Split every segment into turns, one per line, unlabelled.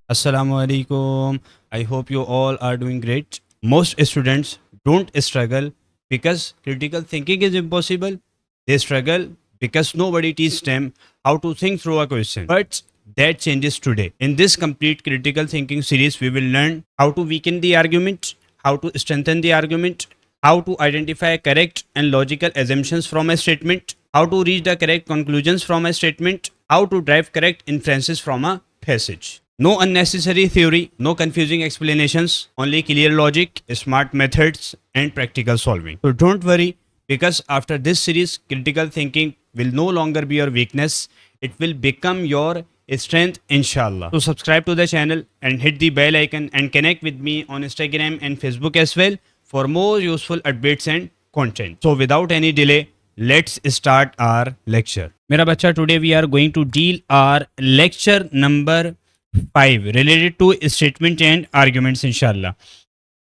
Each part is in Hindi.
Assalamualaikum. I hope you all are doing great. Most students don't struggle because critical thinking is impossible. They struggle because nobody teaches them how to think through a question. But that changes today. In this complete critical thinking series, we will learn how to weaken the argument, how to strengthen the argument, how to identify correct and logical assumptions from a statement, how to reach the correct conclusions from a statement, how to drive correct inferences from a passage. No unnecessary theory, no confusing explanations, only clear logic, smart methods, and practical solving. So don't worry, because after this series, critical thinking will no longer be your weakness, it will become your strength, inshallah. So subscribe to the channel and hit the bell icon and connect with me on Instagram and Facebook as well for more useful updates and content. So without any delay, let's start our lecture. Mera bacha, today we are going to deal our lecture number 5 related to statement and arguments इंशाल्लाह.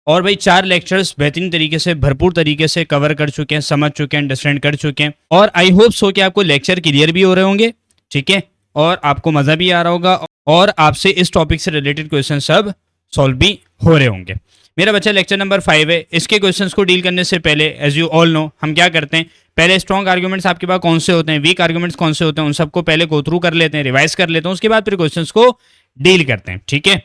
और भाई 4 लेक्चर्स बेहतरीन तरीके से भरपूर तरीके से कवर कर चुके हैं, समझ चुके हैं, अंडरस्टैंड कर चुके हैं और आई होप सो कि आपको लेक्चर क्लियर भी हो रहे होंगे, ठीक है, और आपको मज़ा भी आ रहा होगा और आपसे इस टॉपिक से रिलेटेड क्वेश्चन सब सॉल्व भी हो रहे होंगे. मेरा बच्चा लेक्चर नंबर 5 है. इसके क्वेश्चंस को डील करने से पहले एज यू ऑल नो हम क्या करते हैं, पहले स्ट्रॉन्ग आर्गुमेंट्स आपके पास कौन से होते हैं, वीक आर्गुमेंट्स कौन से होते हैं, उन सबको पहले गो थ्रू कर लेते हैं, रिवाइज कर लेते हैं, उसके बाद फिर क्वेश्चंस को डील करते हैं, ठीक है.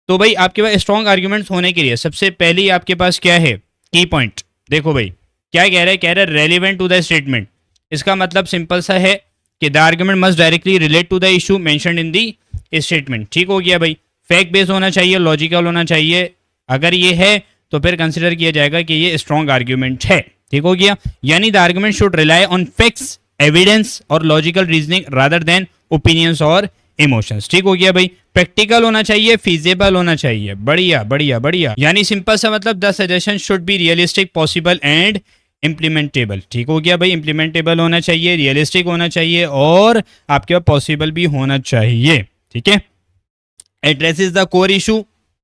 तो भाई आपके पास स्ट्रॉन्ग आर्गुमेंट्स होने के लिए सबसे पहले आपके पास क्या है, की पॉइंट. देखो भाई क्या कह रहा है रेलिवेंट टू द स्टेटमेंट. इसका मतलब सिंपल सा है कि the argument must directly relate to the issue mentioned in the statement. ठीक हो गया भाई. फैक्ट बेस्ड होना चाहिए, लॉजिकल होना चाहिए. अगर ये है तो फिर कंसिडर किया जाएगा कि ये स्ट्रॉन्ग आर्ग्यूमेंट है. ठीक हो गया. यानी the argument should rely on facts, evidence और logical reasoning rather than opinions और इमोशंस. ठीक हो गया भाई. प्रैक्टिकल होना चाहिए, फिजिबल होना चाहिए. बढ़िया बढ़िया बढ़िया. यानी सिंपल सा मतलब the suggestion should be realistic, possible and implementable. ठीक हो गया भाई. इम्प्लीमेंटेबल होना चाहिए, रियलिस्टिक होना चाहिए और आपके पास पॉसिबल भी होना चाहिए. ठीक है. Addresses the core issue.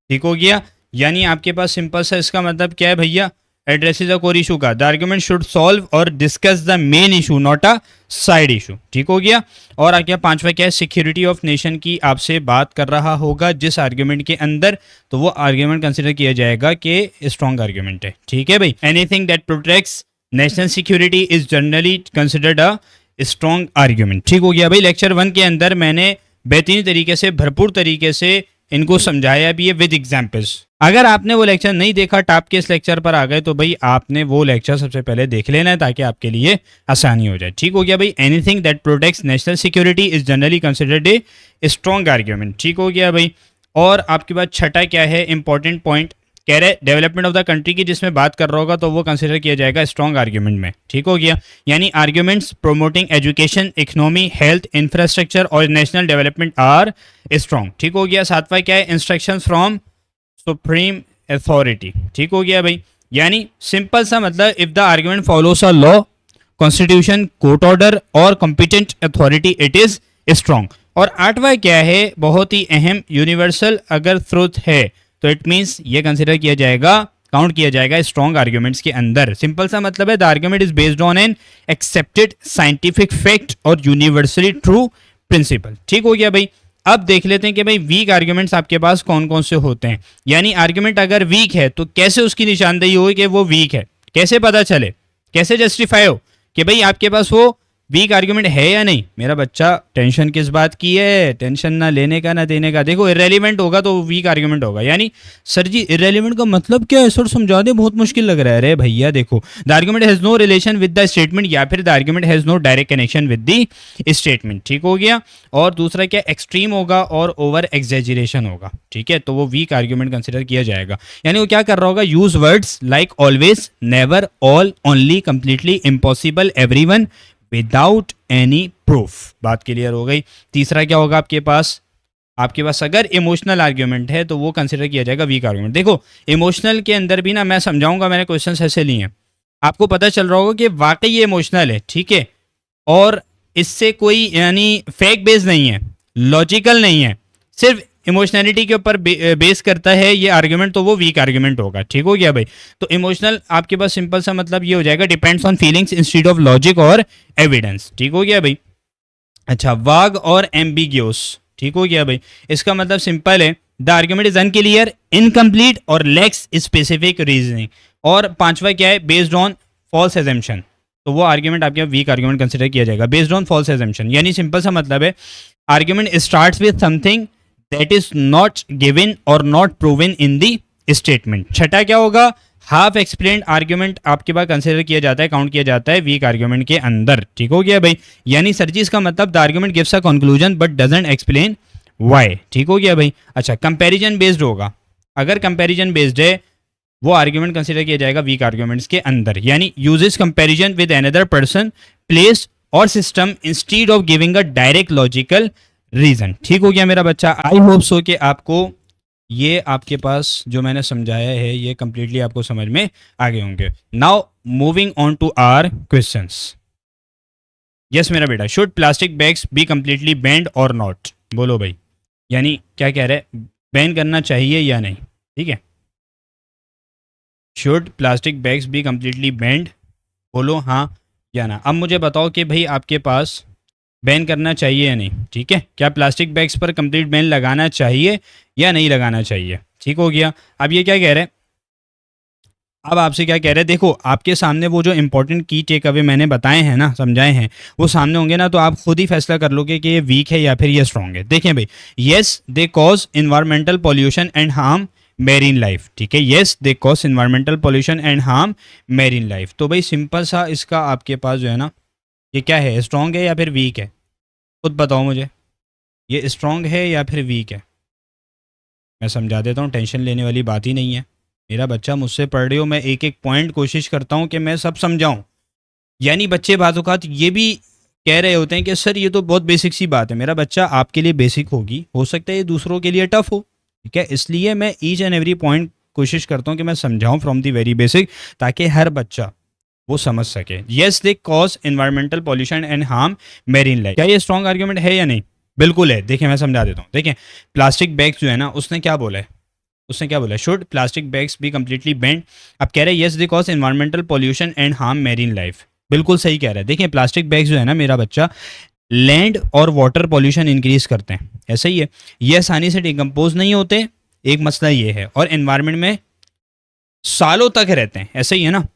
ठीक हो गया. यानी आपके पास सिंपल सा इसका मतलब क्या है भैया, एड्रेसेस द कोर इशू का. द आर्गुमेंट शुड सॉल्व और discuss the main issue, not a side issue. ठीक हो गया. और आगे पांचवा क्या है, सिक्योरिटी ऑफ नेशन की आपसे बात कर रहा होगा जिस आर्गुमेंट के अंदर, तो वो आर्गुमेंट कंसिडर किया जाएगा कि स्ट्रॉन्ग आर्गुमेंट है. ठीक है भाई. Anything that protects national security is generally considered a strong argument. ठीक हो गया भाई. लेक्चर 1 के अंदर मैंने बेहतरीन तरीके से, भरपूर तरीके से इनको समझाया भी है विद एग्जाम्पल्स. अगर आपने वो लेक्चर नहीं देखा, टाप के इस लेक्चर पर आ गए, तो भाई आपने वो लेक्चर सबसे पहले देख लेना है ताकि आपके लिए आसानी हो जाए. ठीक हो गया भाई. Anything that protects national security is generally considered a strong argument. ठीक हो गया भाई. और आपके पास छठा क्या है, इंपॉर्टेंट पॉइंट कह रहे डेवलपमेंट ऑफ द कंट्री की जिसमें बात कर रहा होगा तो वो कंसिडर किया जाएगा स्ट्रॉन्ग आर्ग्यूमेंट में. ठीक हो गया. यानी arguments promoting education, economy, health, infrastructure और नेशनल डेवलपमेंट आर स्ट्रॉन्ग. ठीक हो गया. सातवां क्या है, इंस्ट्रक्शन फ्रॉम सुप्रीम अथॉरिटी. ठीक हो गया भाई. यानी सिंपल सा मतलब if the argument follows a law, constitution, court order और competent authority, it is strong. और आठवां क्या है, बहुत ही अहम, यूनिवर्सल अगर ट्रुथ है तो इट मीन्स ये कंसिडर किया जाएगा, काउंट किया जाएगा स्ट्रॉन्ग आर्ग्यूमेंट्स के अंदर. सिंपल सा मतलब है the argument is based on an accepted scientific fact और यूनिवर्सली ट्रू प्रिंसिपल. ठीक हो गया भाई. अब देख लेते हैं कि भाई वीक आर्ग्यूमेंट्स आपके पास कौन कौन से होते हैं. यानी आर्ग्यूमेंट अगर वीक है तो कैसे उसकी निशानदेही हो कि वो वीक है, कैसे पता चले, कैसे जस्टिफाई हो कि भाई आपके पास वो वीक आर्ग्यूमेंट है या नहीं. मेरा बच्चा टेंशन किस बात की है, टेंशन ना लेने का ना देने का. देखो इरेलीवेंट होगा तो वीक आर्ग्यूमेंट होगा. यानी सर जी इरेलीवेंट का मतलब क्या है सर, समझा दे, बहुत मुश्किल लग रहा है. अरे भैया देखो, the argument has no relation with the statement या फिर the argument has no direct connection with the statement. ठीक हो गया. और दूसरा क्या, एक्सट्रीम होगा और ओवर एग्जेजरेशन होगा. ठीक है. तो वो वीक आर्ग्यूमेंट कंसिडर किया जाएगा. यानी वो क्या कर रहा होगा, use words like always, never, all, only, completely, impossible, everyone, without any proof. बात क्लियर हो गई. तीसरा क्या होगा आपके पास अगर इमोशनल आर्ग्यूमेंट है तो वो कंसिडर किया जाएगा वीक आर्ग्यूमेंट. देखो इमोशनल के अंदर भी ना मैं समझाऊंगा, मैंने क्वेश्चंस ऐसे लिए हैं, आपको पता चल रहा होगा कि वाकई ये इमोशनल है. ठीक है. और इससे कोई यानी फैक्ट बेस नहीं है, लॉजिकल नहीं है, सिर्फ इमोशनैलिटी के ऊपर बेस करता है ये आर्ग्यूमेंट, तो वो वीक आर्ग्यूमेंट होगा. ठीक हो गया भाई. तो इमोशनल आपके पास सिंपल सा मतलब ये हो जाएगा, depends on feelings instead of logic और एविडेंस. ठीक हो गया भाई. अच्छा, वाग और एम्बिग्यूस. ठीक हो गया भाई। इसका मतलब सिंपल है, the argument is unclear, incomplete और लैक्स स्पेसिफिक रीजनिंग। और पांचवा क्या है, बेस्ड ऑन फॉल्स एजम्पशन, तो वो आर्ग्यूमेंट आपके वीक आर्ग्यूमेंट कंसिडर किया जाएगा बेस्ड ऑन फॉल्स एजम्पशन। यानी सिंपल सा मतलब है, argument starts with something that is not given और not proven in the statement. छठा क्या होगा, हाफ एक्सप्लेन्ड आर्ग्यूमेंट आपके पास कंसिडर किया जाता है, काउंट किया जाता है वीक आर्ग्यूमेंट के अंदर। ठीक हो गया भाई। यानी सर जी इसका मतलब the argument gives a conclusion but doesn't explain why. ठीक हो गया भाई। अच्छा, कंपैरिजन बेस्ड होगा, अगर कंपैरिजन बेस्ड है वो आर्ग्यूमेंट कंसिडर किया जाएगा वीक आर्ग्यूमेंट्स के अंदर। यानी uses comparison with another person, place और system instead of giving a direct logical reason. ठीक हो गया मेरा बच्चा। आई होप सो कि आपको ये आपके पास जो मैंने समझाया है ये कंप्लीटली आपको समझ में आ गए होंगे। Now moving on to our questions. Yes मेरा बेटा, should plastic bags be completely banned और नॉट? बोलो भाई, यानी क्या कह रहे हैं, बैन करना चाहिए या नहीं? ठीक है, should plastic bags be completely band, बोलो हाँ या ना। अब मुझे बताओ कि भाई आपके पास बैन करना चाहिए या नहीं। ठीक है, क्या प्लास्टिक बैग्स पर कंप्लीट बैन लगाना चाहिए या नहीं लगाना चाहिए? ठीक हो गया। अब ये क्या कह रहे हैं, अब आपसे क्या कह रहे हैं, देखो आपके सामने वो जो इंपॉर्टेंट की टेक अवे मैंने बताए हैं ना, समझाए हैं, वो सामने होंगे ना, तो आप खुद ही फैसला कर लोगे कि ये वीक है या फिर ये स्ट्रॉन्ग है। देखें भाई, yes they cause environmental pollution and harm marine life. ठीक है, yes they cause environmental pollution and harm marine life. तो भाई सिंपल सा इसका आपके पास जो है ना, ये क्या है, स्ट्रॉन्ग है या फिर वीक है? खुद बताओ मुझे, ये स्ट्रॉन्ग है या फिर वीक है? मैं समझा देता हूँ, टेंशन लेने वाली बात ही नहीं है। मेरा बच्चा मुझसे पढ़ रहे हो, मैं एक एक पॉइंट कोशिश करता हूँ कि मैं सब समझाऊँ। यानी बच्चे बाज़-औक़ात ये भी कह रहे होते हैं कि सर ये तो बहुत बेसिक सी बात है। मेरा बच्चा आपके लिए बेसिक होगी, हो सकता है ये दूसरों के लिए टफ हो। ठीक है, इसलिए मैं ईच एंड एवरी पॉइंट कोशिश करता हूँ कि मैं समझाऊँ फ्रॉम द वेरी बेसिक, ताकि हर बच्चा वो समझ सके। Yes they cause environmental pollution and harm marine life. क्या ये स्ट्रॉन्ग आर्ग्यूमेंट है या नहीं? बिल्कुल है। देखिए मैं समझा देता हूँ। देखें, प्लास्टिक बैग्स जो है ना, उसने क्या बोला है, उसने क्या बोला, should plastic bags be completely band. अब कह रहे हैं yes they cause environmental pollution and harm marine life. बिल्कुल सही कह रहा है। देखिए प्लास्टिक बैग्स जो है ना मेरा बच्चा, लैंड और वाटर पॉल्यूशन इंक्रीज करते हैं, ऐसा ही है। ये आसानी से डिकम्पोज नहीं होते, एक मसला ये है, और एनवायरमेंट में सालों तक रहते हैं, ऐसा ही है ना,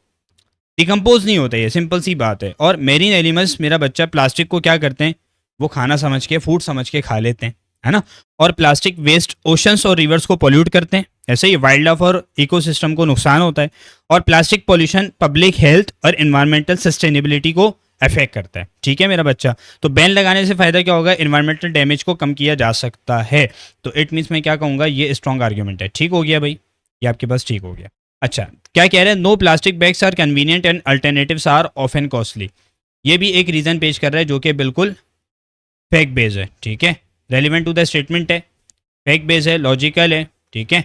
डिकम्पोज नहीं होता, ये सिंपल सी बात है। और मेरीन एनिमल्स मेरा बच्चा प्लास्टिक को क्या करते हैं, वो खाना समझ के, फूड समझ के खा लेते हैं, है ना। और प्लास्टिक वेस्ट ओशंस और रिवर्स को पोल्यूट करते हैं, ऐसे ही वाइल्ड लाइफ और इकोसिस्टम को नुकसान होता है। और प्लास्टिक पॉल्यूशन पब्लिक हेल्थ और इन्वायरमेंटल सस्टेनेबिलिटी को अफेक्ट करता है। ठीक है मेरा बच्चा, तो बैन लगाने से फायदा क्या होगा, इन्वायरमेंटल डैमेज को कम किया जा सकता है। तो इट मीन्स मैं क्या कहूँगा, ये स्ट्रॉन्ग आर्ग्यूमेंट है। ठीक हो गया भाई, ये आपके पास ठीक हो गया। अच्छा, क्या कह रहे हैं, no plastic bags are convenient and alternatives are often costly. ये भी एक रीज़न पेश कर रहा है जो कि बिल्कुल फेक बेस है। ठीक है, रेलिवेंट टू द स्टेटमेंट है, फेक बेस है, लॉजिकल है। ठीक है,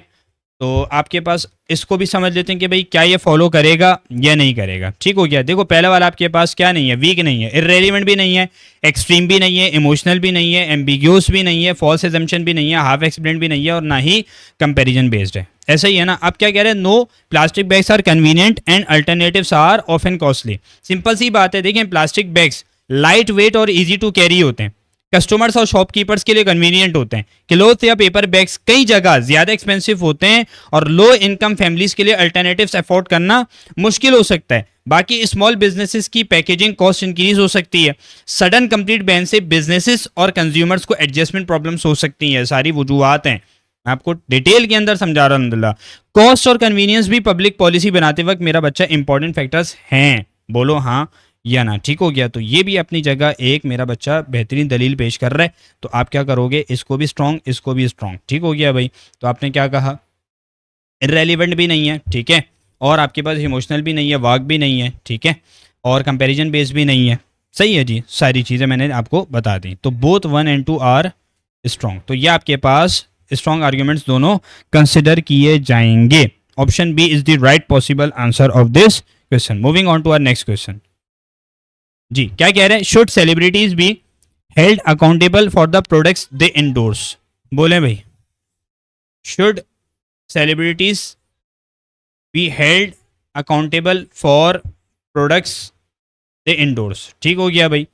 तो आपके पास इसको भी समझ लेते हैं कि भाई क्या ये फॉलो करेगा या नहीं करेगा। ठीक हो गया। देखो पहला वाला आपके पास क्या नहीं है, वीक नहीं है, इररेलेवेंट भी नहीं है, एक्सट्रीम भी नहीं है, इमोशनल भी नहीं है, एम्बिग्यूस भी नहीं है, फॉल्स एजम्पशन भी नहीं है, हाफ एक्सप्लेन भी नहीं है, और ना ही कंपैरिजन बेस्ड है। ऐसा ही है ना। आप क्या कह रहे हैं, no plastic bags are convenient and alternatives are often costly. Simple सी बात है, देखिए प्लास्टिक बैग्स लाइट वेट और ईजी टू कैरी होते हैं, कस्टमर्स और शॉपकीपर्स के लिए कन्वीनियंट होते हैं। क्लॉथ या पेपर बैग्स कई जगह ज्यादा एक्सपेंसिव होते हैं और लो इनकम फैमिलीज के लिए अल्टरनेटिव्स अफोर्ड करना मुश्किल हो सकता है। बाकी स्मॉल बिजनेसेस की पैकेजिंग कॉस्ट इंक्रीज हो सकती है। सडन कंप्लीट बैन से बिजनेसेस और कंज्यूमर्स को एडजस्टमेंट प्रॉब्लम्स हो सकती हैं। सारी वजूहत हैं, मैं आपको डिटेल के अंदर समझा रहा हूं। अल्हम्दुलिल्लाह, कॉस्ट और कन्वीनियंस भी पब्लिक पॉलिसी बनाते वक्त मेरा बच्चा इंपॉर्टेंट फैक्टर्स हैं, बोलो हाँ या ना। ठीक हो गया। तो ये भी अपनी जगह एक मेरा बच्चा बेहतरीन दलील पेश कर रहा है। तो आप क्या करोगे, इसको भी स्ट्रॉन्ग, इसको भी स्ट्रॉन्ग। ठीक हो गया भाई। तो आपने क्या कहा, इररेलेवेंट भी नहीं है, ठीक है, और आपके पास इमोशनल भी नहीं है, वाक भी नहीं है, ठीक है, और कंपैरिजन बेस भी नहीं है। सही है जी, सारी चीज़ें मैंने आपको बता दी। तो बोथ 1 and 2 आर स्ट्रॉन्ग। तो ये आपके पास स्ट्रॉन्ग आर्ग्यूमेंट्स दोनों कंसिडर किए जाएंगे। Option B is the right possible answer of this question. Moving on to our next question. जी क्या कह रहे हैं, should celebrities be held accountable for the products they endorse? बोले भाई, should celebrities be held accountable for products they endorse? ठीक हो गया भाई।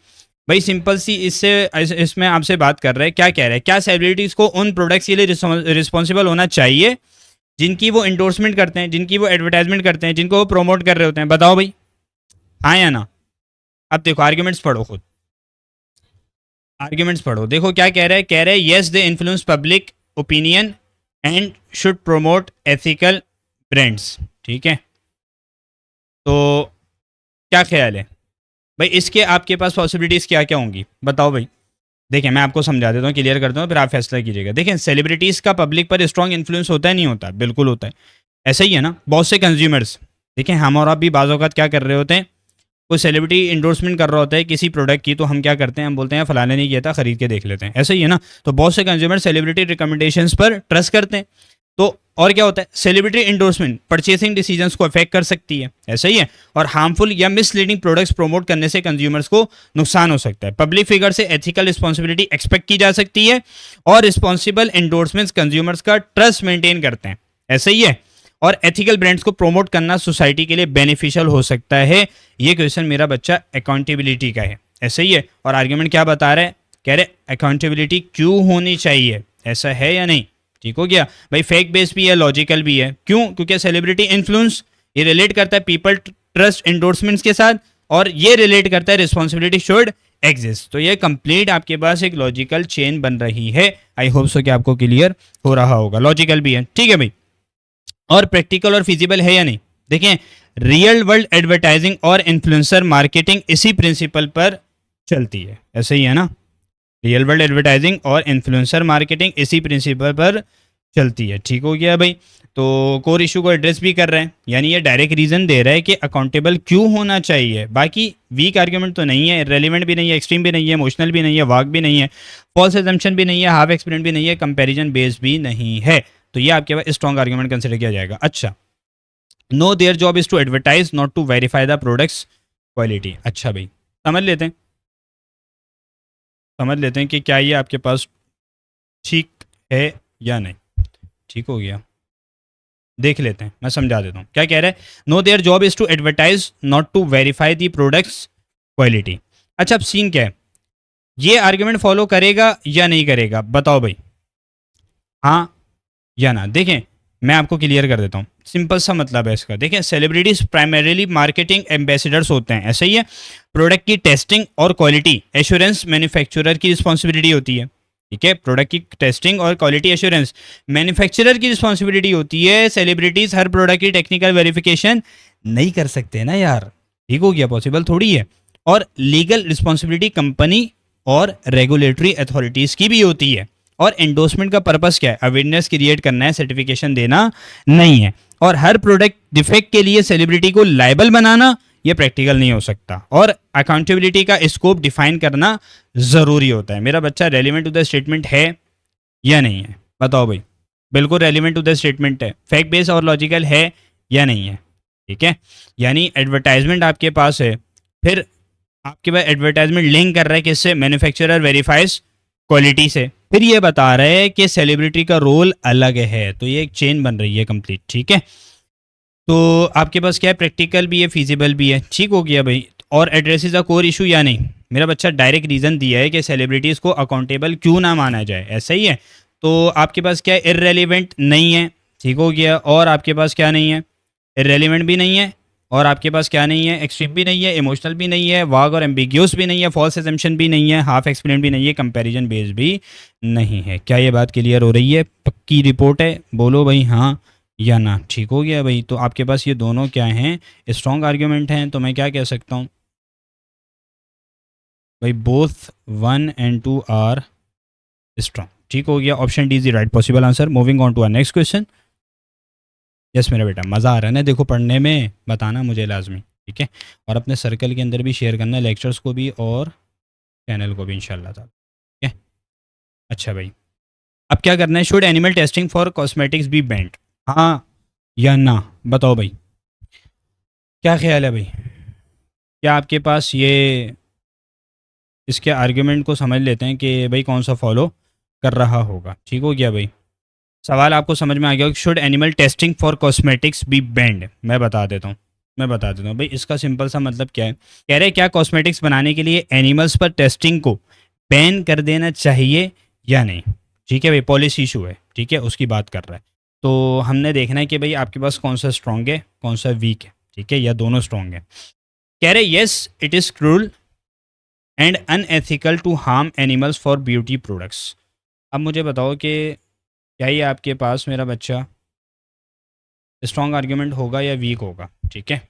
भाई सिंपल सी इसमें आपसे बात कर रहे हैं, क्या कह रहे हैं, क्या सेलिब्रिटीज़ को उन प्रोडक्ट्स के लिए रिस्पॉन्सिबल होना चाहिए जिनकी वो इंडोर्समेंट करते हैं, जिनकी वो एडवर्टाइजमेंट करते हैं, जिनको वो प्रोमोट कर रहे होते हैं? बताओ भाई, हाँ या ना? अब देखो आर्ग्यूमेंट्स पढ़ो खुद, आर्ग्यूमेंट्स पढ़ो, देखो क्या कह रहे हैं। कह रहे हैं yes they influence public opinion and should promote ethical brands. ठीक है, तो क्या ख्याल है भाई, इसके आपके पास पॉसिबिलिटीज़ क्या क्या होंगी बताओ भाई। देखिए मैं आपको समझा देता हूँ, क्लियर करता हूँ, फिर आप फैसला कीजिएगा। देखिए सेलिब्रिटीज़ का पब्लिक पर स्ट्रॉन्ग इन्फ्लुएंस होता है नहीं होता? बिल्कुल होता है। ऐसा ही है ना, बहुत से कंज्यूमर्स, देखिए हम और आप भी बाज़ औक़ात क्या कर रहे होते हैं, कोई सेलिब्रिटी इंडोर्समेंट कर रहा होता है किसी प्रोडक्ट की, तो हम क्या करते हैं, हम बोलते हैं फलाने ने किया था, खरीद के देख लेते हैं। ऐसा ही है ना, तो बहुत से कंज्यूमर सेलिब्रिटी रिकमेंडेशंस पर ट्रस्ट करते हैं। तो और क्या होता है, सेलिब्रिटी इंडोर्समेंट परचेसिंग डिसीजंस को अफेक्ट कर सकती है, ऐसा ही है। और हार्मफुल या मिसलीडिंग प्रोडक्ट्स प्रमोट करने से कंज्यूमर्स को नुकसान हो सकता है। पब्लिक फिगर से एथिकल रिस्पॉन्सिबिलिटी एक्सपेक्ट की जा सकती है और रिस्पॉन्सिबल इंडोर्समेंट्स कंज्यूमर्स का ट्रस्ट मेंटेन करते हैं, ऐसा ही है। और एथिकल ब्रांड्स को प्रमोट करना सोसाइटी के लिए बेनिफिशियल हो सकता है। ये क्वेश्चन मेरा बच्चा अकाउंटेबिलिटी का है, ऐसा ही है। और आर्ग्यूमेंट क्या बता रहे हैं, कह रहे अकाउंटेबिलिटी क्यों होनी चाहिए, ऐसा है या नहीं? ठीक हो गया भाई, फेक बेस भी है, लॉजिकल भी है। क्यों? क्योंकि सेलिब्रिटी इन्फ्लुएंस ये रिलेट करता है पीपल ट्रस्ट इंडोर्समेंट्स के साथ, और ये रिलेट करता है रिस्पॉन्सिबिलिटी शुड एग्जिस्ट। तो ये कंप्लीट आपके पास एक लॉजिकल चेन बन रही है। आई होप सो कि आपको क्लियर हो रहा होगा, लॉजिकल भी है, ठीक है भाई। और प्रैक्टिकल और फिजिबल है या नहीं? देखें रियल वर्ल्ड एडवर्टाइजिंग और इन्फ्लुएंसर मार्केटिंग इसी प्रिंसिपल पर चलती है, ऐसे ही है ना। रियल वर्ल्ड एडवर्टाइजिंग और इन्फ्लुएंसर मार्केटिंग इसी प्रिंसिपल पर चलती है, ठीक हो गया भाई। तो कोर इशू को एड्रेस भी कर रहे हैं, यानी ये डायरेक्ट रीजन दे रहा है कि अकाउंटेबल क्यों होना चाहिए। बाकी वीक आर्ग्यूमेंट तो नहीं है, रेलिवेंट भी नहीं है, एक्सट्रीम भी नहीं है, इमोशनल भी नहीं है, वाक भी नहीं है, फॉल्स एजम्पशन भी नहीं है, हाफ एक्सपीरियंस भी नहीं है, कंपैरिजन बेस्ड भी नहीं है। तो ये आपके पास स्ट्रॉन्ग आर्ग्यूमेंट कंसिडर किया जाएगा। अच्छा, no their job is to advertise not to verify the products quality. अच्छा भाई समझ लेते हैं, समझ लेते हैं कि क्या ये आपके पास ठीक है या नहीं। ठीक हो गया, देख लेते हैं, मैं समझा देता हूँ क्या कह रहा है। No their job is to advertise not to verify the products quality. अच्छा अब सीन क्या है, ये आर्ग्यूमेंट फॉलो करेगा या नहीं करेगा बताओ भाई, हाँ या ना? देखें मैं आपको क्लियर कर देता हूँ, सिंपल सा मतलब है इसका। देखें सेलिब्रिटीज प्राइमरीली मार्केटिंग एम्बेसडर्स होते हैं, ऐसा ही है। प्रोडक्ट की टेस्टिंग और क्वालिटी एश्योरेंस मैन्युफैक्चरर की रिस्पॉन्सिबिलिटी होती है, ठीक है। प्रोडक्ट की टेस्टिंग और क्वालिटी एश्योरेंस मैन्युफैक्चरर की रिस्पॉन्सिबिलिटी होती है। सेलिब्रिटीज हर प्रोडक्ट की टेक्निकल वेरिफिकेशन नहीं कर सकते ना यार, ठीक हो गया, पॉसिबल थोड़ी है। और लीगल रिस्पॉन्सिबिलिटी कंपनी और रेगुलेटरी अथॉरिटीज़ की भी होती है। और एंडोर्समेंट का पर्पस क्या है, अवेयरनेस क्रिएट करना है, सर्टिफिकेशन देना नहीं है। और हर प्रोडक्ट डिफेक्ट के लिए सेलिब्रिटी को लाइबल बनाना ये प्रैक्टिकल नहीं हो सकता। और अकाउंटेबिलिटी का स्कोप डिफाइन करना ज़रूरी होता है। मेरा बच्चा रेलिवेंट टू द स्टेटमेंट है या नहीं है बताओ भाई? बिल्कुल रेलिवेंट टू द स्टेटमेंट है, फैक्ट बेस और लॉजिकल है या नहीं है, ठीक है। यानी एडवर्टाइजमेंट आपके पास है, फिर आपके पास एडवर्टाइजमेंट लिंक कर रहा है किससे, मैन्युफैक्चरर वेरीफाइज क्वालिटी से, फिर ये बता रहे हैं कि सेलिब्रिटी का रोल अलग है। तो ये एक चेन बन रही है कंप्लीट, ठीक है। तो आपके पास क्या है, प्रैक्टिकल भी है, फिजिबल भी है, ठीक हो गया भाई। और एड्रेसेस अ कोर इशू या नहीं? मेरा बच्चा डायरेक्ट रीज़न दिया है कि सेलिब्रिटीज़ को अकाउंटेबल क्यों ना माना जाए, ऐसा ही है। तो आपके पास क्या है, इररेलेवेंट नहीं है, ठीक हो गया। और आपके पास क्या नहीं है, इररेलेवेंट भी नहीं है, और आपके पास क्या नहीं है, एक्सट्रीम भी नहीं है, इमोशनल भी नहीं है, वाग और एम्बिग्यूस भी नहीं है, फॉल्स एजम्पशन भी नहीं है, हाफ एक्सप्लेन भी नहीं है, कंपैरिजन बेस्ड भी नहीं है। क्या ये बात क्लियर हो रही है? पक्की रिपोर्ट है, बोलो भाई हाँ या ना। ठीक हो गया भाई। तो आपके पास ये दोनों क्या हैं, स्ट्रॉन्ग आर्ग्यूमेंट हैं। तो मैं क्या कह सकता हूँ भाई, बोथ 1 and 2 आर स्ट्रॉन्ग। ठीक हो गया, option D is the right possible answer. Moving on to our next question. Yes मेरा बेटा, मज़ा आ रहा है ना देखो पढ़ने में, बताना मुझे लाजमी, ठीक है। और अपने सर्कल के अंदर भी शेयर करना, लेक्चर्स को भी और चैनल को भी इंशाल्लाह ताला, ठीक है। अच्छा भाई, अब क्या करना है, should animal testing for cosmetics be banned, हाँ या ना बताओ भाई, क्या ख्याल है भाई? क्या आपके पास ये इसके आर्ग्यूमेंट को समझ लेते हैं कि भाई कौन सा फॉलो कर रहा होगा। ठीक हो गया भाई, सवाल आपको समझ में आ गया। Should animal testing for cosmetics be banned? मैं बता देता हूँ, मैं बता देता हूँ भाई, इसका सिंपल सा मतलब क्या है। कह रहे क्या कॉस्मेटिक्स बनाने के लिए एनिमल्स पर टेस्टिंग को बैन कर देना चाहिए या नहीं। ठीक है भाई, पॉलिसी इशू है, ठीक है, उसकी बात कर रहा है। तो हमने देखना है कि भाई आपके पास कौन सा स्ट्रॉन्ग है कौन सा वीक है, ठीक है, या दोनों स्ट्रॉन्ग है। कह रहे yes it is cruel and unethical to harm animals for beauty products. अब मुझे बताओ कि क्या ये आपके पास मेरा बच्चा स्ट्रॉन्ग आर्ग्यूमेंट होगा या वीक होगा। ठीक है,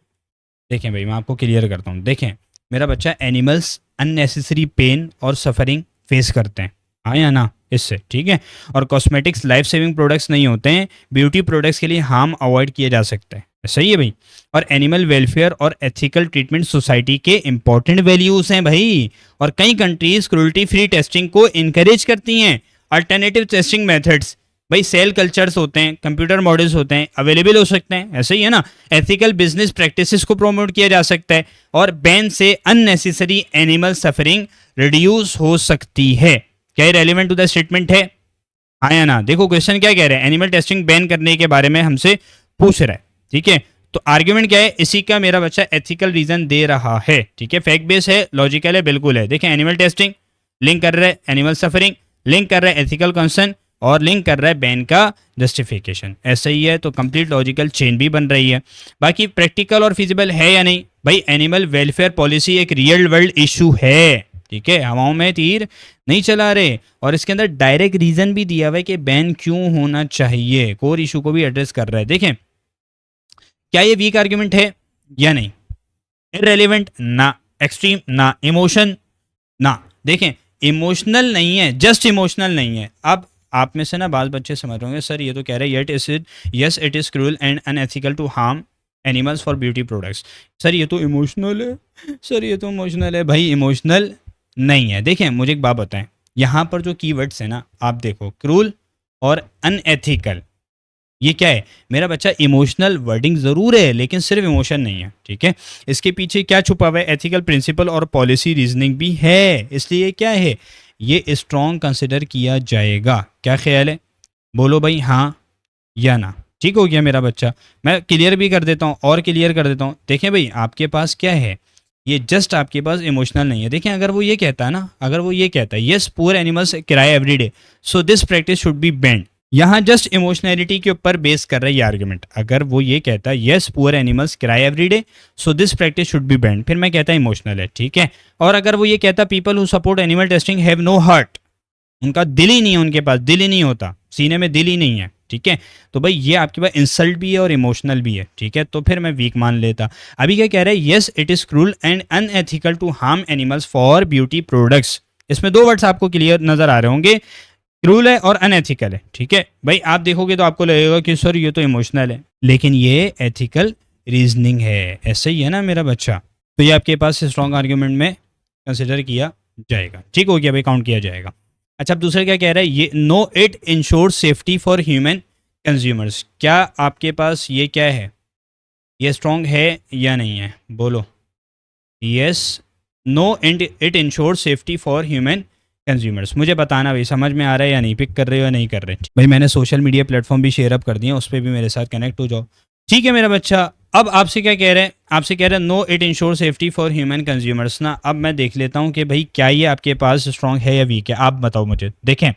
देखें भाई मैं आपको क्लियर करता हूँ। देखें मेरा बच्चा, एनिमल्स अननेसेसरी पेन और सफरिंग फेस करते हैं, हाँ या ना, इससे, ठीक है। और कॉस्मेटिक्स लाइफ सेविंग प्रोडक्ट्स नहीं होते हैं, ब्यूटी प्रोडक्ट्स के लिए हार्म अवॉइड किया जा सकता है, सही है भाई। और एनिमल वेलफेयर और एथिकल ट्रीटमेंट सोसाइटी के इंपॉर्टेंट वैल्यूज़ हैं भाई। और कई कंट्रीज क्रूल्टी फ्री टेस्टिंग को इनकरेज करती हैं। अल्टरनेटिव टेस्टिंग मेथड्स भाई, सेल कल्चर्स होते हैं, कंप्यूटर मॉडल्स होते हैं, अवेलेबल हो सकते हैं, ऐसे ही है ना। एथिकल बिजनेस प्रैक्टिसेस को प्रमोट किया जा सकता है और बैन से अननेसेसरी एनिमल सफरिंग रिड्यूस हो सकती है। क्या ये रेलिवेंट टू द स्टेटमेंट है, हाँ या ना। देखो क्वेश्चन क्या कह रहे हैं, एनिमल टेस्टिंग बैन करने के बारे में हमसे पूछ रहा है, ठीक है। तो आर्ग्यूमेंट क्या है, इसी का मेरा बच्चा एथिकल रीजन दे रहा है, ठीक है, फैक्ट बेस है, लॉजिकल है, बिल्कुल है। देखें एनिमल टेस्टिंग लिंक कर रहा है एनिमल सफरिंग, लिंक कर रहा है एथिकल कंसर्न, और लिंक कर रहा है बैन का जस्टिफिकेशन, ऐसा ही है। तो कंप्लीट लॉजिकल चेन भी बन रही है। बाकी प्रैक्टिकल और फिजिबल है या नहीं भाई, एनिमल वेलफेयर पॉलिसी एक रियल वर्ल्ड इशू है, ठीक है, हवाओं में तीर नहीं चला रहे। और इसके अंदर डायरेक्ट रीजन भी दिया हुआ है कि बैन क्यों होना चाहिए, कोर इशू को भी एड्रेस कर रहा है। देखें क्या ये वीक आर्ग्यूमेंट है या नहीं, इररेलेवेंट ना, एक्सट्रीम ना, इमोशन ना। देखें इमोशनल नहीं है, जस्ट इमोशनल नहीं है। अब आप में से ना बाल बच्चे समझ रहे होंगे सर ये तो कह रहे हैं yes it is cruel and unethical to harm animals for beauty products. Sir ये तो इमोशनल है, सर ये तो इमोशनल है। भाई इमोशनल नहीं है। देखें मुझे एक बात बताएं, यहाँ पर जो कीवर्ड्स है ना आप देखो, क्रूल और अनएथिकल, ये क्या है मेरा बच्चा, इमोशनल वर्डिंग ज़रूर है लेकिन सिर्फ इमोशन नहीं है, ठीक है। इसके पीछे क्या छुपा हुआ है, एथिकल प्रिंसिपल और पॉलिसी रीजनिंग भी है, इसलिए क्या है ये स्ट्रॉन्ग कंसिडर किया जाएगा। क्या ख्याल है, बोलो भाई हाँ या ना। ठीक हो गया मेरा बच्चा, मैं क्लियर भी कर देता हूँ और क्लियर कर देता हूँ। देखें भाई आपके पास क्या है, ये जस्ट आपके पास इमोशनल नहीं है। देखें अगर वो ये कहता है ना, अगर वो ये कहता है yes poor animals cry everyday so this practice should be band, यहाँ जस्ट इमोशनैलिटी के ऊपर बेस कर रहा है ये आर्गुमेंट। अगर वो ये कहता है yes poor animals cry everyday so this practice should be band, फिर मैं कहता इमोशनल है, ठीक है। और अगर वो ये कहता people who support animal testing have no heart, उनका दिल ही नहीं है, उनके पास दिल ही नहीं होता, सीने में दिल ही नहीं है, ठीक है। तो भाई ये आपके पास इंसल्ट भी है और इमोशनल भी है, ठीक है, तो फिर मैं वीक मान लेता। अभी क्या कह रहे हैं, yes it is cruel and unethical to harm animals for beauty products. इसमें दो वर्ड्स आपको क्लियर नजर आ रहे होंगे, क्रूल है और अनएथिकल है, ठीक है। भाई आप देखोगे तो आपको लगेगा कि सर ये तो इमोशनल है लेकिन ये एथिकल रीजनिंग है, ऐसे ही है ना मेरा बच्चा। तो ये आपके पास स्ट्रॉन्ग आर्ग्यूमेंट में कंसिडर किया जाएगा, ठीक हो गया भाई, काउंट किया जाएगा। अच्छा अब दूसरा क्या कह रहा है, ये no it ensure safety for human consumers. क्या आपके पास ये क्या है, ये स्ट्रॉन्ग है या नहीं है, बोलो। Yes no and it ensure safety for human consumers. मुझे बताना भाई समझ में आ रहा है या नहीं, पिक कर रहे हो या नहीं कर रहे। भाई मैंने सोशल मीडिया प्लेटफॉर्म भी शेयर अप कर दिए, उस पर भी मेरे साथ कनेक्ट हो जाओ, ठीक है मेरा बच्चा। अब आपसे क्या कह रहे हैं, आपसे कह रहे हैं no it ensure safety for human consumers ना। अब मैं देख लेता हूँ कि भाई क्या ये आपके पास स्ट्रॉन्ग है या वीक है, आप बताओ मुझे। देखें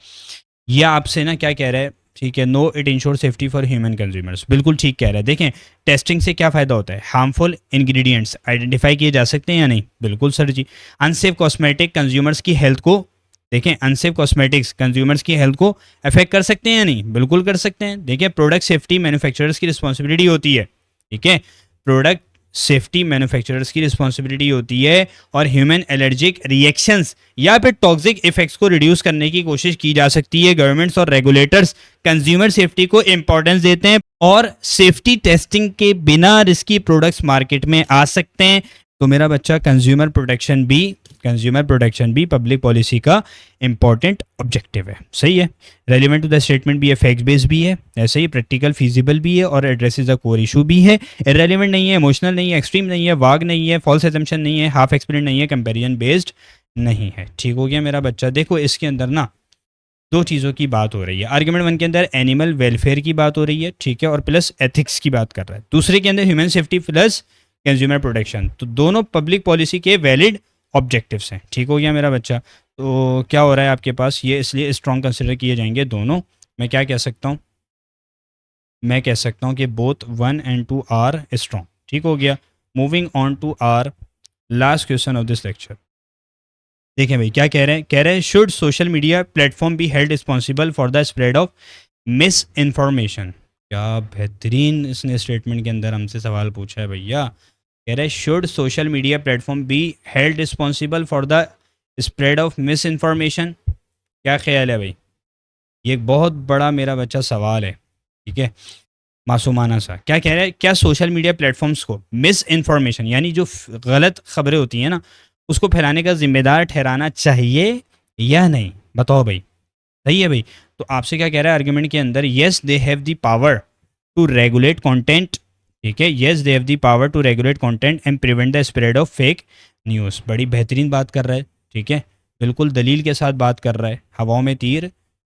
ये आपसे ना क्या कह रहा है, ठीक है, no it ensure safety for human consumers, बिल्कुल ठीक कह रहा है। देखें टेस्टिंग से क्या फ़ायदा होता है, हार्मफुल इंग्रेडिएंट्स आइडेंटिफाई किए जा सकते हैं या नहीं, बिल्कुल सर जी। अनसेफ कॉस्मेटिक कंज्यूमर्स की हेल्थ को, देखें अनसेफ कॉस्मेटिक्स कंज्यूमर्स की हेल्थ को अफेक्ट कर सकते हैं या नहीं, बिल्कुल कर सकते हैं। देखिए प्रोडक्ट सेफ्टी मैन्युफैक्चरर्स की रिस्पॉन्सिबिलिटी होती है, ठीक है, प्रोडक्ट सेफ्टी मैन्युफैक्चरर्स की रिस्पॉन्सिबिलिटी होती है। और ह्यूमन एलर्जिक रिएक्शंस या फिर टॉक्सिक इफेक्ट्स को रिड्यूस करने की कोशिश की जा सकती है। गवर्नमेंट्स और रेगुलेटर्स कंज्यूमर सेफ्टी को इंपॉर्टेंस देते हैं और सेफ्टी टेस्टिंग के बिना रिस्की प्रोडक्ट्स मार्केट में आ सकते हैं। तो मेरा बच्चा कंज्यूमर प्रोटेक्शन भी पब्लिक पॉलिसी का इंपॉर्टेंट ऑब्जेक्टिव है, सही है। रेलिवेंट टू द स्टेटमेंट भी है, फैक्ट बेस्ड भी है, ऐसे ही प्रैक्टिकल फीजिबल भी है और एड्रेसेस द कोर इशू भी है। इररेलेवेंट नहीं है, इमोशनल नहीं है, एक्सट्रीम नहीं है, वाग नहीं है, फॉल्स एजम्पशन नहीं है, हाफ एक्सपीरियंस नहीं है, कंपेरिजन बेस्ड नहीं है, ठीक हो गया मेरा बच्चा। देखो इसके अंदर ना दो चीज़ों की बात हो रही है। आर्ग्यूमेंट 1 के अंदर एनिमल वेलफेयर की बात हो रही है, ठीक है, और प्लस एथिक्स की बात कर रहा है। दूसरे के अंदर human safety plus consumer protection. तो दोनों पब्लिक पॉलिसी के वैलिड ऑब्जेक्टिव्स हैं। ठीक हो गया मेरा बच्चा। तो क्या हो रहा है आपके पास, ये इसलिए स्ट्रॉन्ग कंसिडर किए जाएंगे दोनों। मैं क्या कह सकता हूँ, मैं कह सकता हूँ कि बोथ 1 and 2 आर स्ट्रॉन्ग। ठीक हो गया। Moving on to our last question of this lecture. देखें भाई क्या कह रहे हैं, कह रहे हैं should social media platform be held responsible for the spread of misinformation. क्या बेहतरीन इसने स्टेटमेंट के अंदर हमसे सवाल पूछा है भैया। कह रहे हैं should social media platform be held responsible for the spread of misinformation. क्या ख्याल है भाई, ये एक बहुत बड़ा मेरा बच्चा सवाल है। ठीक है, मासूमाना सा। क्या कह रहा है, क्या सोशल मीडिया प्लेटफॉर्म्स को मिस इन्फॉर्मेशन यानी जो गलत खबरें होती हैं ना उसको फैलाने का जिम्मेदार ठहराना चाहिए या नहीं, बताओ भाई। सही है भाई। तो आपसे क्या कह रहा है आर्गुमेंट के अंदर, yes they have the power to regulate content. ठीक है, yes they have the power to regulate content and prevent the spread of fake news. बड़ी बेहतरीन बात कर रहा है। ठीक है, बिल्कुल दलील के साथ बात कर रहा है, हवाओं में तीर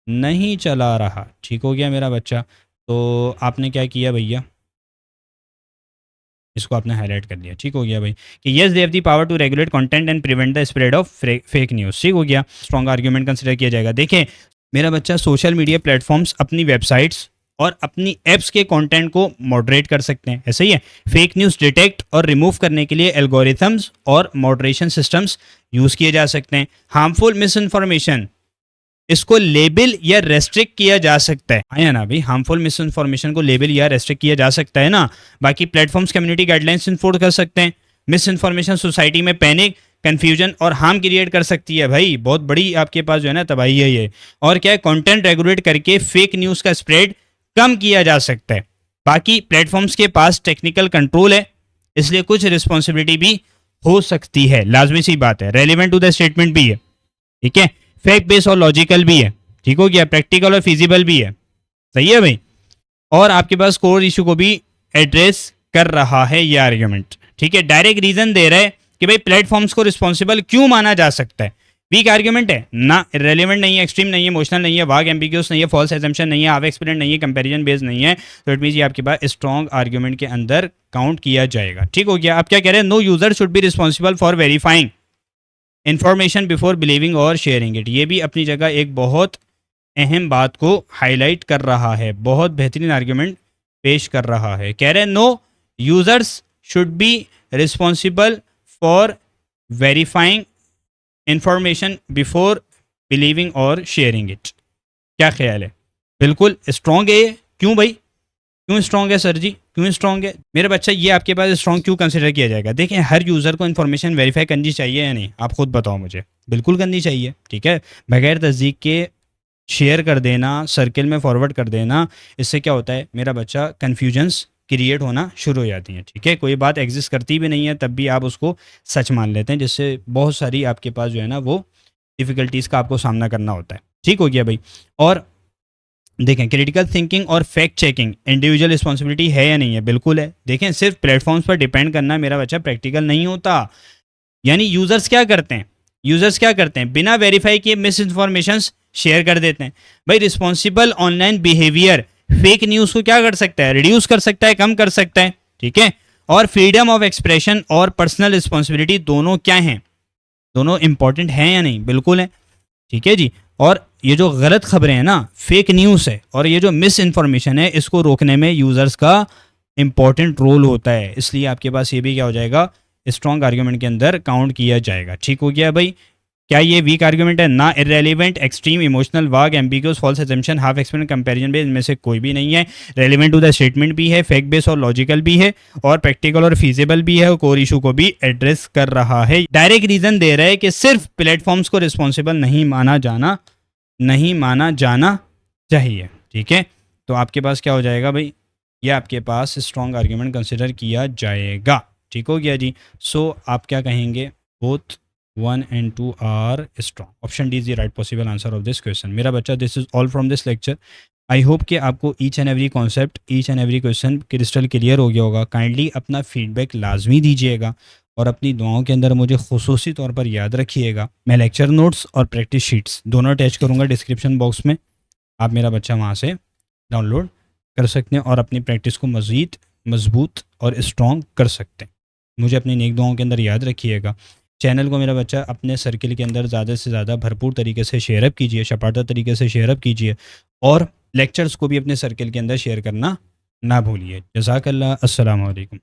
नहीं चला रहा। ठीक हो गया मेरा बच्चा। तो आपने क्या किया भैया, इसको आपने हाईलाइट कर दिया। ठीक हो गया भाई कि yes they have the power to regulate content and prevent the spread of fake news. ठीक हो गया, स्ट्रॉन्ग आर्ग्यूमेंट कंसिडर किया जाएगा। देखें मेरा बच्चा, सोशल मीडिया प्लेटफॉर्म्स अपनी वेबसाइट्स और अपनी एप्स के कंटेंट को मॉडरेट कर सकते हैं, ऐसा ही है। फेक न्यूज़ डिटेक्ट और रिमूव करने के लिए एल्गोरिथम्स और मॉडरेशन सिस्टम्स यूज़ किए जा सकते हैं। हार्मफुल मिस इन्फॉर्मेशन, इसको लेबल या रेस्ट्रिक्ट किया जा सकता है ना भाई। हार्मफुल मिस इन्फॉर्मेशन को लेबल या रेस्ट्रिक्ट किया जा सकता है ना। बाकी प्लेटफॉर्म्स कम्युनिटी गाइडलाइंस इन्फोर्स कर सकते हैं। मिस इन्फॉर्मेशन सोसाइटी में पैनिक, कन्फ्यूजन और हार्म क्रिएट कर सकती है भाई। बहुत बड़ी आपके पास जो है ना तबाही है ये। और क्या है, कंटेंट रेगुलेट करके फेक न्यूज़ का स्प्रेड कम किया जा सकता है। बाकी प्लेटफॉर्म्स के पास टेक्निकल कंट्रोल है, इसलिए कुछ रिस्पॉन्सिबिलिटी भी हो सकती है, लाजमी सी बात है। रेलिवेंट टू द स्टेटमेंट भी है। ठीक है, फैक्ट बेस और लॉजिकल भी है। ठीक हो गया, प्रैक्टिकल और फिजिबल भी है। सही है भाई। और आपके पास कोर इशू को भी एड्रेस कर रहा है ये आर्ग्यूमेंट। ठीक है, डायरेक्ट रीजन दे रहा है कि भाई प्लेटफॉर्म्स को रिस्पॉन्सिबल क्यों माना जा सकता है। वीक आर्ग्यूमेंट है ना, इरेलीवेंट नहीं है, एक्सट्रीम नहीं है, इमोशनल नहीं है, वाग एम्बिग्यूस नहीं है, फॉल्स एजम्पशन नहीं है, हाफ एक्सपीरियंट नहीं है, कंपैरिजन बेस्ड नहीं है। तो इट मींस ये आपके पास स्ट्रॉन्ग आर्ग्यूमेंट के अंदर काउंट किया जाएगा। ठीक हो गया। आप क्या कह रहे हैं, no user should be responsible for verifying information before believing और शेयरिंग इट। ये भी अपनी जगह एक बहुत अहम बात को हाईलाइट कर रहा है, बहुत बेहतरीन आर्ग्यूमेंट पेश कर रहा है। कह रहे हैं no users should be responsible for verifying information before believing और शेयरिंग इट। क्या ख्याल है, बिल्कुल स्ट्रॉन्ग है ये। क्यों भाई, क्यों स्ट्रॉन्ग है सर जी, क्यों स्ट्रॉन्ग है मेरे बच्चा, ये आपके पास स्ट्रॉन्ग क्यों कंसिडर किया जाएगा। देखें हर यूज़र को इन्फॉर्मेशन वेरीफाई करनी चाहिए या नहीं, आप खुद बताओ मुझे। बिल्कुल करनी चाहिए। ठीक है, बगैर तस्दीक के शेयर कर देना, सर्किल में फॉरवर्ड कर देना, इससे क्या होता है मेरा बच्चा, कन्फ्यूजन्स क्रिएट होना शुरू हो जाती हैं। ठीक है, कोई बात एग्जिस्ट करती भी नहीं है तब भी आप उसको सच मान लेते हैं, जिससे बहुत सारी आपके पास जो है ना वो डिफ़िकल्टीज़ का आपको सामना करना होता है। ठीक हो गया भाई। और देखें क्रिटिकल थिंकिंग और फैक्ट चेकिंग इंडिविजुअल रिस्पॉन्सिबिलिटी है या नहीं है, बिल्कुल है। देखें सिर्फ प्लेटफॉर्म्स पर डिपेंड करना मेरा बच्चा प्रैक्टिकल नहीं होता। यानी यूजर्स क्या करते हैं, यूजर्स क्या करते हैं, बिना वेरीफाई किए मिस इन्फॉर्मेशन शेयर कर देते हैं। भाई responsible online behaviour fake news को क्या कर सकता है, रिड्यूस कर सकता है, कम कर सकता है। ठीक है, और फ्रीडम ऑफ एक्सप्रेशन और पर्सनल रिस्पॉन्सिबिलिटी दोनों क्या हैं, दोनों इंपॉर्टेंट हैं या नहीं, बिल्कुल है। ठीक है जी। और ये जो गलत खबरें हैं ना, फेक न्यूज़ है, और ये जो मिस इन्फॉर्मेशन है, इसको रोकने में यूज़र्स का इंपॉर्टेंट रोल होता है। इसलिए आपके पास ये भी क्या हो जाएगा, स्ट्रॉन्ग आर्ग्यूमेंट के अंदर काउंट किया जाएगा। ठीक हो गया भाई। क्या ये वीक आर्ग्यूमेंट है, ना irrelevant, extreme, emotional, vague, ambiguous, false assumption, half experience, comparison based, इनमें से कोई भी नहीं है। रेलिवेंट टू द स्टेटमेंट भी है, फैक्ट बेस और लॉजिकल भी है, और प्रैक्टिकल और फीजिबल भी है, और कोर इशू को भी एड्रेस कर रहा है। डायरेक्ट रीजन दे रहा है कि सिर्फ प्लेटफॉर्म्स को रिस्पॉन्सिबल नहीं माना जाना चाहिए। ठीक है, तो आपके पास क्या हो जाएगा भाई, ये आपके पास स्ट्रॉन्ग आर्ग्यूमेंट कंसिडर किया जाएगा। ठीक हो गया जी। सो आप क्या कहेंगे, both 1 and 2 are strong. Option D is the right possible answer of this question. मेरा बच्चा, this is all from this lecture. I hope कि आपको each and every concept, each and every question crystal clear हो गया होगा। काइंडली अपना फीडबैक लाजमी दीजिएगा और अपनी दुआओं के अंदर मुझे खुसूसी तौर पर याद रखिएगा। मैं लेक्चर नोट्स और प्रैक्टिस शीट्स दोनों अटैच करूँगा डिस्क्रिप्शन बॉक्स में, आप मेरा बच्चा वहाँ से डाउनलोड कर सकते हैं और अपनी प्रैक्टिस को मज़ीद मजबूत और स्ट्रॉन्ग कर सकते हैं। मुझे अपनी नेक दुआओं के अंदर याद रखिएगा। चैनल को मेरा बच्चा अपने सर्किल के अंदर ज़्यादा से ज़्यादा भरपूर तरीके से शेयर अप कीजिए, शपाटा तरीके से शेयर अप कीजिए, और लेक्चर्स को भी अपने सर्किल के अंदर शेयर करना ना भूलिए। जज़ाकल्लाह। अस्सलाम वालेकुम।